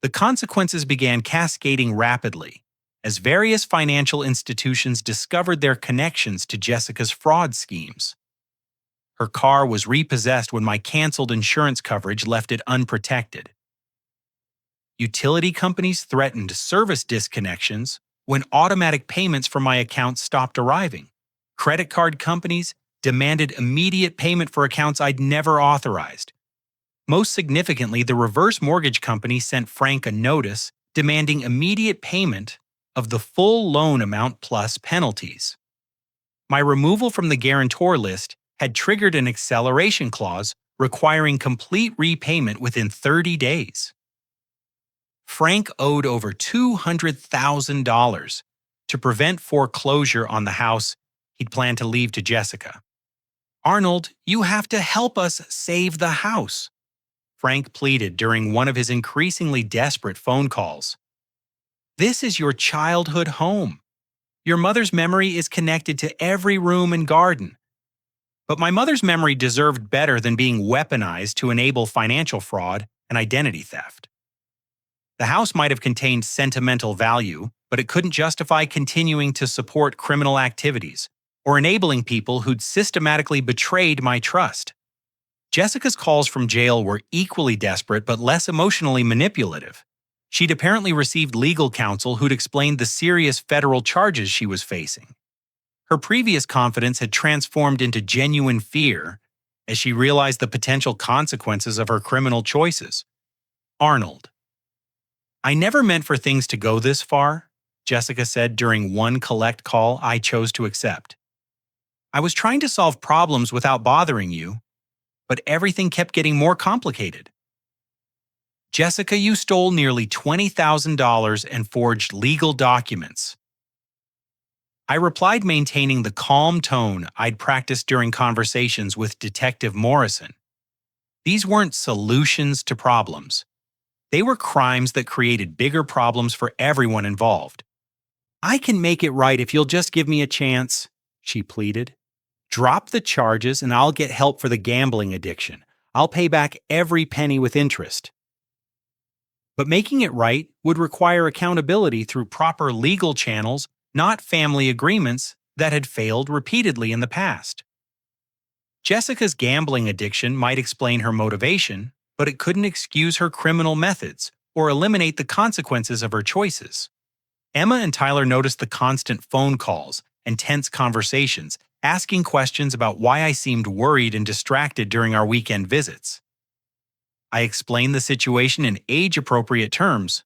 S1: The consequences began cascading rapidly as various financial institutions discovered their connections to Jessica's fraud schemes. Her car was repossessed when my canceled insurance coverage left it unprotected. Utility companies threatened service disconnections when automatic payments from my account stopped arriving. Credit card companies demanded immediate payment for accounts I'd never authorized. Most significantly, the reverse mortgage company sent Frank a notice demanding immediate payment of the full loan amount plus penalties. My removal from the guarantor list had triggered an acceleration clause requiring complete repayment within 30 days. Frank owed over $200,000 to prevent foreclosure on the house he'd planned to leave to Jessica. "Arnold, you have to help us save the house," Frank pleaded during one of his increasingly desperate phone calls. "This is your childhood home. Your mother's memory is connected to every room and garden. But my mother's memory deserved better than being weaponized to enable financial fraud and identity theft. The house might have contained sentimental value, but it couldn't justify continuing to support criminal activities or enabling people who'd systematically betrayed my trust." Jessica's calls from jail were equally desperate but less emotionally manipulative. She'd apparently received legal counsel who'd explained the serious federal charges she was facing. Her previous confidence had transformed into genuine fear as she realized the potential consequences of her criminal choices. "Arnold, I never meant for things to go this far," Jessica said during one collect call I chose to accept. "I was trying to solve problems without bothering you, but everything kept getting more complicated." "Jessica, you stole nearly $20,000 and forged legal documents." I replied, maintaining the calm tone I'd practiced during conversations with Detective Morrison. These weren't solutions to problems. They were crimes that created bigger problems for everyone involved. "I can make it right if you'll just give me a chance," she pleaded. "Drop the charges and I'll get help for the gambling addiction. I'll pay back every penny with interest." But making it right would require accountability through proper legal channels, not family agreements that had failed repeatedly in the past. Jessica's gambling addiction might explain her motivation, but it couldn't excuse her criminal methods or eliminate the consequences of her choices. Emma and Tyler noticed the constant phone calls and tense conversations, asking questions about why I seemed worried and distracted during our weekend visits. I explained the situation in age-appropriate terms,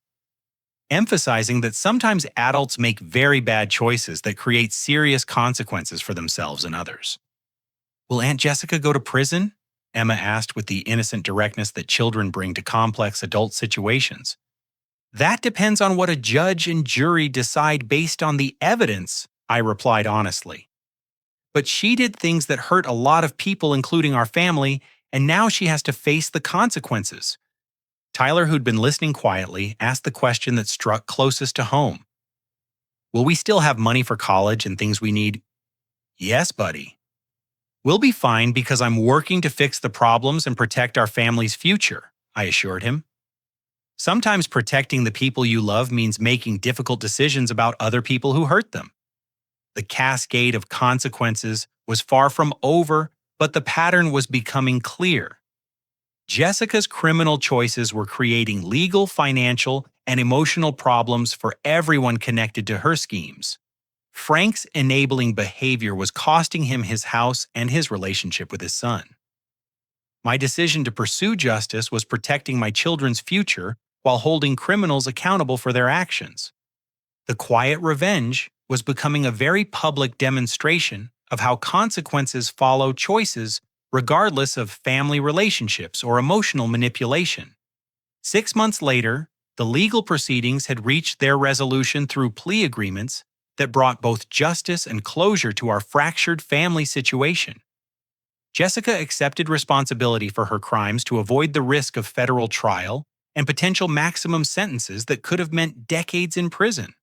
S1: emphasizing that sometimes adults make very bad choices that create serious consequences for themselves and others. "Will Aunt Jessica go to prison?" Emma asked with the innocent directness that children bring to complex adult situations. "That depends on what a judge and jury decide based on the evidence," I replied honestly. "But she did things that hurt a lot of people, including our family, and now she has to face the consequences." Tyler, who'd been listening quietly, asked the question that struck closest to home. "Will we still have money for college and things we need?" "Yes, buddy. We'll be fine because I'm working to fix the problems and protect our family's future," I assured him. Sometimes protecting the people you love means making difficult decisions about other people who hurt them. The cascade of consequences was far from over, but the pattern was becoming clear. Jessica's criminal choices were creating legal, financial, and emotional problems for everyone connected to her schemes. Frank's enabling behavior was costing him his house and his relationship with his son. My decision to pursue justice was protecting my children's future while holding criminals accountable for their actions. The quiet revenge was becoming a very public demonstration of how consequences follow choices regardless of family relationships or emotional manipulation. 6 months later, the legal proceedings had reached their resolution through plea agreements that brought both justice and closure to our fractured family situation. Jessica accepted responsibility for her crimes to avoid the risk of federal trial and potential maximum sentences that could have meant decades in prison.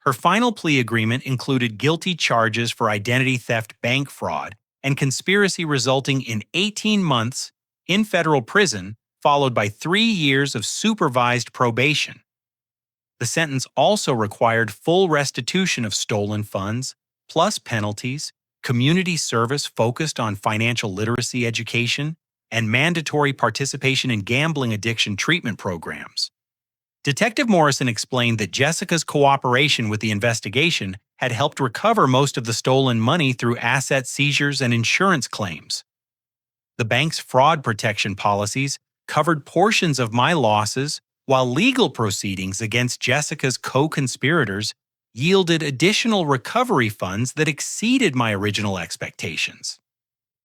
S1: Her final plea agreement included guilty charges for identity theft, bank fraud, and conspiracy resulting in 18 months in federal prison, followed by 3 years of supervised probation. The sentence also required full restitution of stolen funds, plus penalties, community service focused on financial literacy education, and mandatory participation in gambling addiction treatment programs. Detective Morrison explained that Jessica's cooperation with the investigation had helped recover most of the stolen money through asset seizures and insurance claims. The bank's fraud protection policies covered portions of my losses, while legal proceedings against Jessica's co-conspirators yielded additional recovery funds that exceeded my original expectations.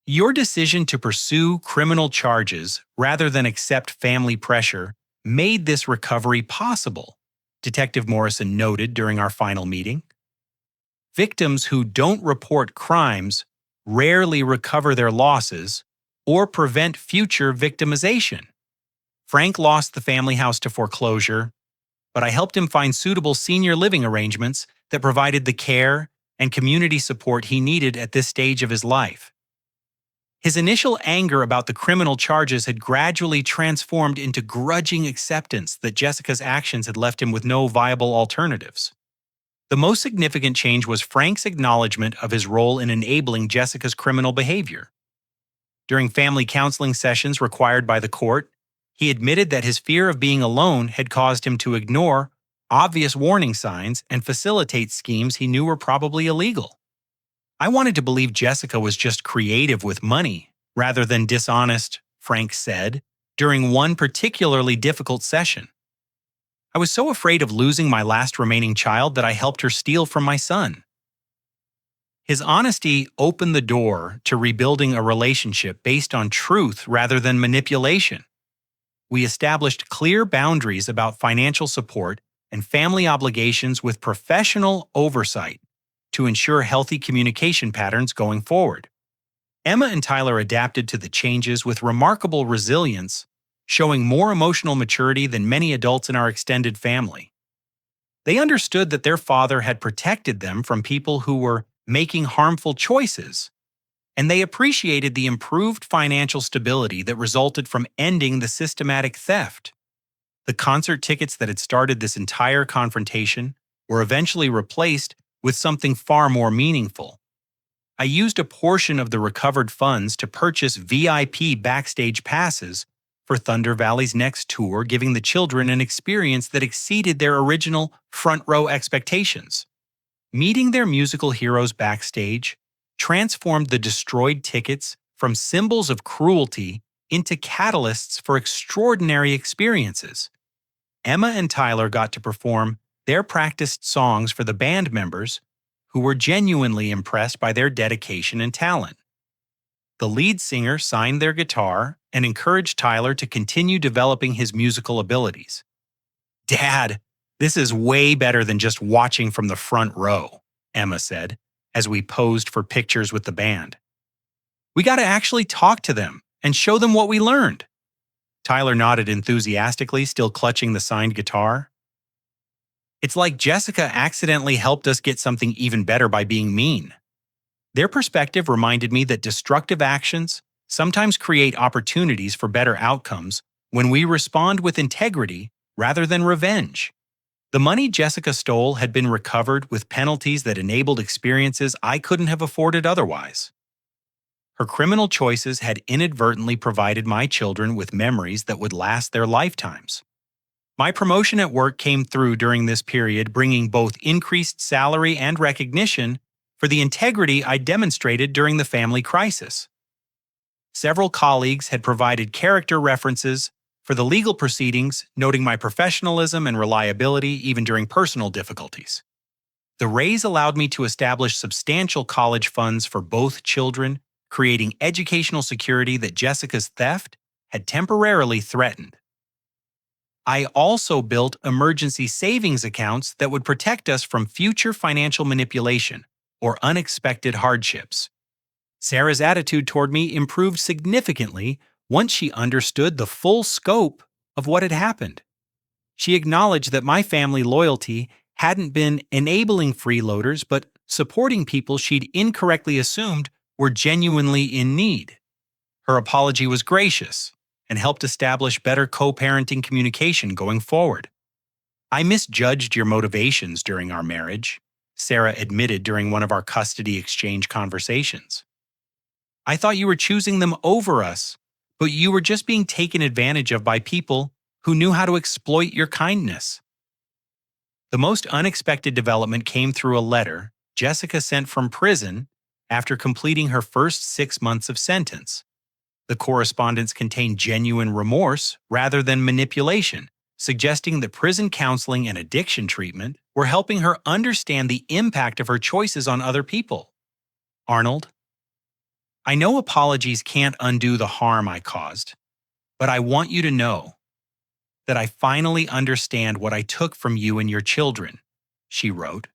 S1: Your decision to pursue criminal charges rather than accept family pressure made this recovery possible, Detective Morrison noted during our final meeting. Victims who don't report crimes rarely recover their losses or prevent future victimization. Frank lost the family house to foreclosure, but I helped him find suitable senior living arrangements that provided the care and community support he needed at this stage of his life. His initial anger about the criminal charges had gradually transformed into grudging acceptance that Jessica's actions had left him with no viable alternatives. The most significant change was Frank's acknowledgement of his role in enabling Jessica's criminal behavior. During family counseling sessions required by the court, he admitted that his fear of being alone had caused him to ignore obvious warning signs and facilitate schemes he knew were probably illegal. I wanted to believe Jessica was just creative with money rather than dishonest, Frank said, during one particularly difficult session. I was so afraid of losing my last remaining child that I helped her steal from my son. His honesty opened the door to rebuilding a relationship based on truth rather than manipulation. We established clear boundaries about financial support and family obligations with professional oversight to ensure healthy communication patterns going forward. Emma and Tyler adapted to the changes with remarkable resilience, showing more emotional maturity than many adults in our extended family. They understood that their father had protected them from people who were making harmful choices, and they appreciated the improved financial stability that resulted from ending the systematic theft. The concert tickets that had started this entire confrontation were eventually replaced with something far more meaningful. I used a portion of the recovered funds to purchase VIP backstage passes for Thunder Valley's next tour, giving the children an experience that exceeded their original front-row expectations. Meeting their musical heroes backstage transformed the destroyed tickets from symbols of cruelty into catalysts for extraordinary experiences. Emma and Tyler got to perform their practiced songs for the band members, who were genuinely impressed by their dedication and talent. The lead singer signed their guitar and encouraged Tyler to continue developing his musical abilities. "Dad, this is way better than just watching from the front row," Emma said, as we posed for pictures with the band. "We got to actually talk to them and show them what we learned." Tyler nodded enthusiastically, still clutching the signed guitar. "It's like Jessica accidentally helped us get something even better by being mean." Their perspective reminded me that destructive actions sometimes create opportunities for better outcomes when we respond with integrity rather than revenge. The money Jessica stole had been recovered with penalties that enabled experiences I couldn't have afforded otherwise. Her criminal choices had inadvertently provided my children with memories that would last their lifetimes. My promotion at work came through during this period, bringing both increased salary and recognition for the integrity I demonstrated during the family crisis. Several colleagues had provided character references for the legal proceedings, noting my professionalism and reliability even during personal difficulties. The raise allowed me to establish substantial college funds for both children, creating educational security that Jessica's theft had temporarily threatened. I also built emergency savings accounts that would protect us from future financial manipulation or unexpected hardships. Sarah's attitude toward me improved significantly once she understood the full scope of what had happened. She acknowledged that my family loyalty hadn't been enabling freeloaders, but supporting people she'd incorrectly assumed were genuinely in need. Her apology was gracious and helped establish better co-parenting communication going forward. I misjudged your motivations during our marriage, Sarah admitted during one of our custody exchange conversations. I thought you were choosing them over us, but you were just being taken advantage of by people who knew how to exploit your kindness. The most unexpected development came through a letter Jessica sent from prison after completing her first 6 months of sentence. The correspondence contained genuine remorse rather than manipulation, suggesting that prison counseling and addiction treatment were helping her understand the impact of her choices on other people. Arnold, I know apologies can't undo the harm I caused, but I want you to know that I finally understand what I took from you and your children, she wrote.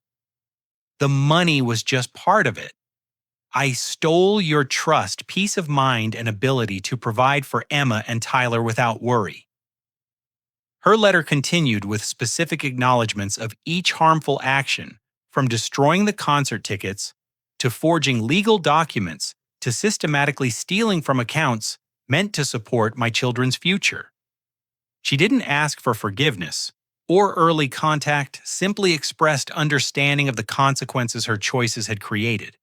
S1: The money was just part of it. I stole your trust, peace of mind, and ability to provide for Emma and Tyler without worry. Her letter continued with specific acknowledgments of each harmful action, from destroying the concert tickets to forging legal documents to systematically stealing from accounts meant to support my children's future. She didn't ask for forgiveness or early contact, simply expressed understanding of the consequences her choices had created.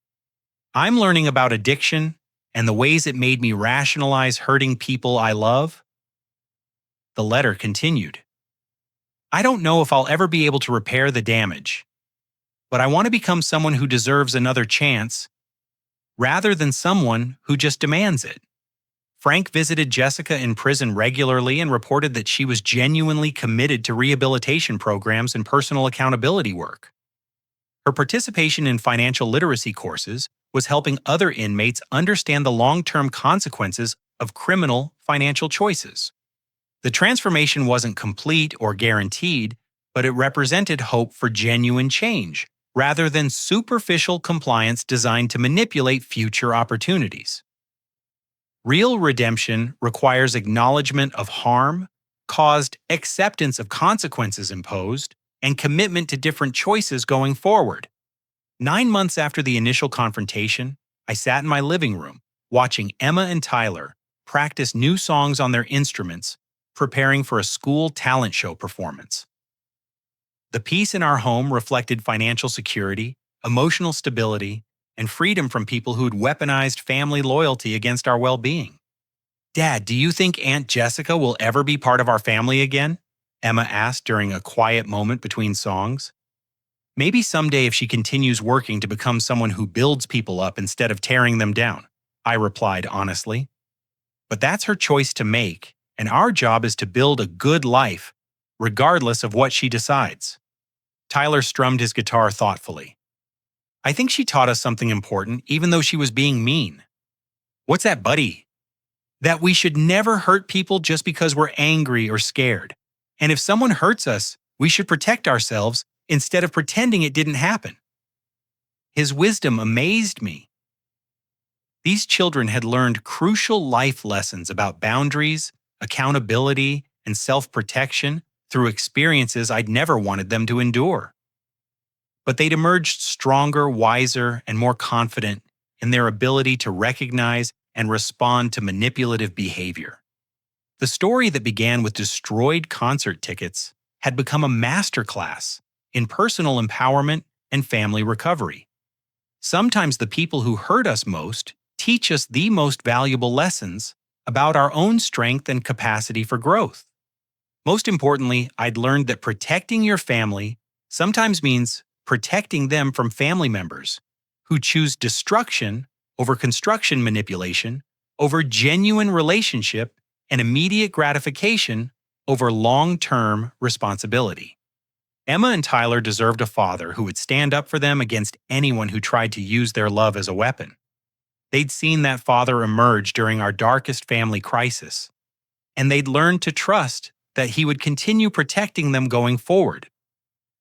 S1: I'm learning about addiction and the ways it made me rationalize hurting people I love. The letter continued. I don't know if I'll ever be able to repair the damage, but I want to become someone who deserves another chance rather than someone who just demands it. Frank visited Jessica in prison regularly and reported that she was genuinely committed to rehabilitation programs and personal accountability work. Her participation in financial literacy courses was helping other inmates understand the long-term consequences of criminal financial choices. The transformation wasn't complete or guaranteed, but it represented hope for genuine change, rather than superficial compliance designed to manipulate future opportunities. Real redemption requires acknowledgement of harm caused, acceptance of consequences imposed, and commitment to different choices going forward. 9 months after the initial confrontation, I sat in my living room, watching Emma and Tyler practice new songs on their instruments, preparing for a school talent show performance. The peace in our home reflected financial security, emotional stability, and freedom from people who'd weaponized family loyalty against our well-being. Dad, do you think Aunt Jessica will ever be part of our family again? Emma asked during a quiet moment between songs. Maybe someday if she continues working to become someone who builds people up instead of tearing them down, I replied honestly. But that's her choice to make, and our job is to build a good life, regardless of what she decides. Tyler strummed his guitar thoughtfully. I think she taught us something important, even though she was being mean. What's that, buddy? That we should never hurt people just because we're angry or scared. And if someone hurts us, we should protect ourselves instead of pretending it didn't happen. His wisdom amazed me. These children had learned crucial life lessons about boundaries, accountability, and self-protection through experiences I'd never wanted them to endure. But they'd emerged stronger, wiser, and more confident in their ability to recognize and respond to manipulative behavior. The story that began with destroyed concert tickets had become a masterclass in personal empowerment and family recovery. Sometimes the people who hurt us most teach us the most valuable lessons about our own strength and capacity for growth. Most importantly, I'd learned that protecting your family sometimes means protecting them from family members who choose destruction over construction manipulation, over genuine relationship and immediate gratification over long-term responsibility. Emma and Tyler deserved a father who would stand up for them against anyone who tried to use their love as a weapon. They'd seen that father emerge during our darkest family crisis, and they'd learned to trust that he would continue protecting them going forward.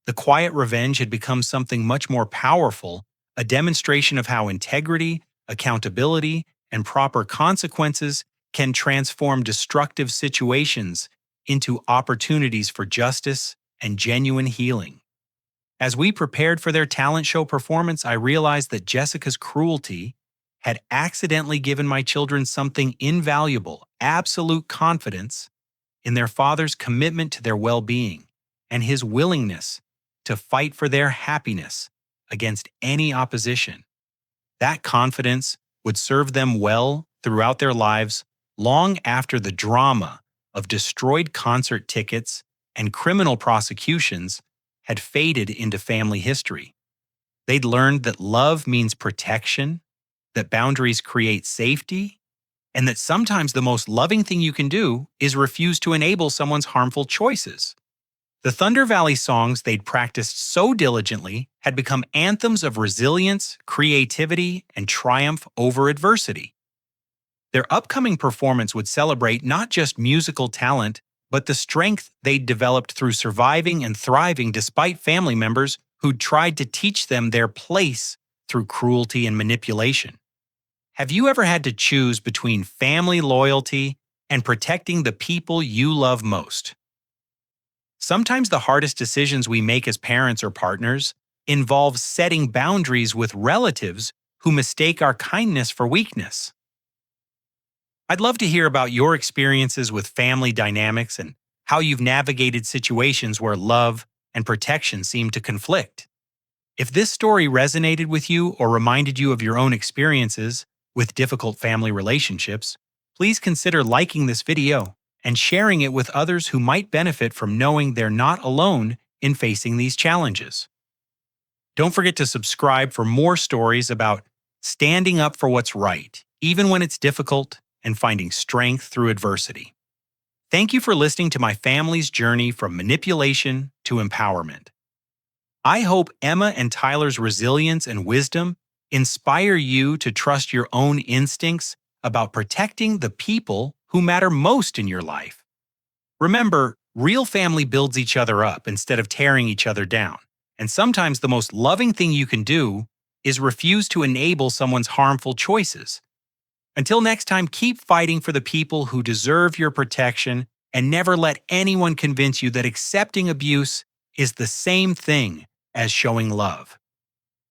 S1: The quiet revenge had become something much more powerful, a demonstration of how integrity, accountability, and proper consequences can transform destructive situations into opportunities for justice and genuine healing. As we prepared for their talent show performance, I realized that Jessica's cruelty had accidentally given my children something invaluable: absolute confidence in their father's commitment to their well-being and his willingness to fight for their happiness against any opposition. That confidence would serve them well throughout their lives, long after the drama of destroyed concert tickets and criminal prosecutions had faded into family history. They'd learned that love means protection, that boundaries create safety, and that sometimes the most loving thing you can do is refuse to enable someone's harmful choices. The Thunder Valley songs they'd practiced so diligently had become anthems of resilience, creativity, and triumph over adversity. Their upcoming performance would celebrate not just musical talent, but the strength they'd developed through surviving and thriving despite family members who'd tried to teach them their place through cruelty and manipulation. Have you ever had to choose between family loyalty and protecting the people you love most? Sometimes the hardest decisions we make as parents or partners involve setting boundaries with relatives who mistake our kindness for weakness. I'd love to hear about your experiences with family dynamics and how you've navigated situations where love and protection seem to conflict. If this story resonated with you or reminded you of your own experiences with difficult family relationships, please consider liking this video and sharing it with others who might benefit from knowing they're not alone in facing these challenges. Don't forget to subscribe for more stories about standing up for what's right, even when it's difficult, and finding strength through adversity. Thank you for listening to my family's journey from manipulation to empowerment. I hope Emma and Tyler's resilience and wisdom inspire you to trust your own instincts about protecting the people who matter most in your life. Remember, real family builds each other up instead of tearing each other down. And sometimes the most loving thing you can do is refuse to enable someone's harmful choices. Until next time, keep fighting for the people who deserve your protection and never let anyone convince you that accepting abuse is the same thing as showing love.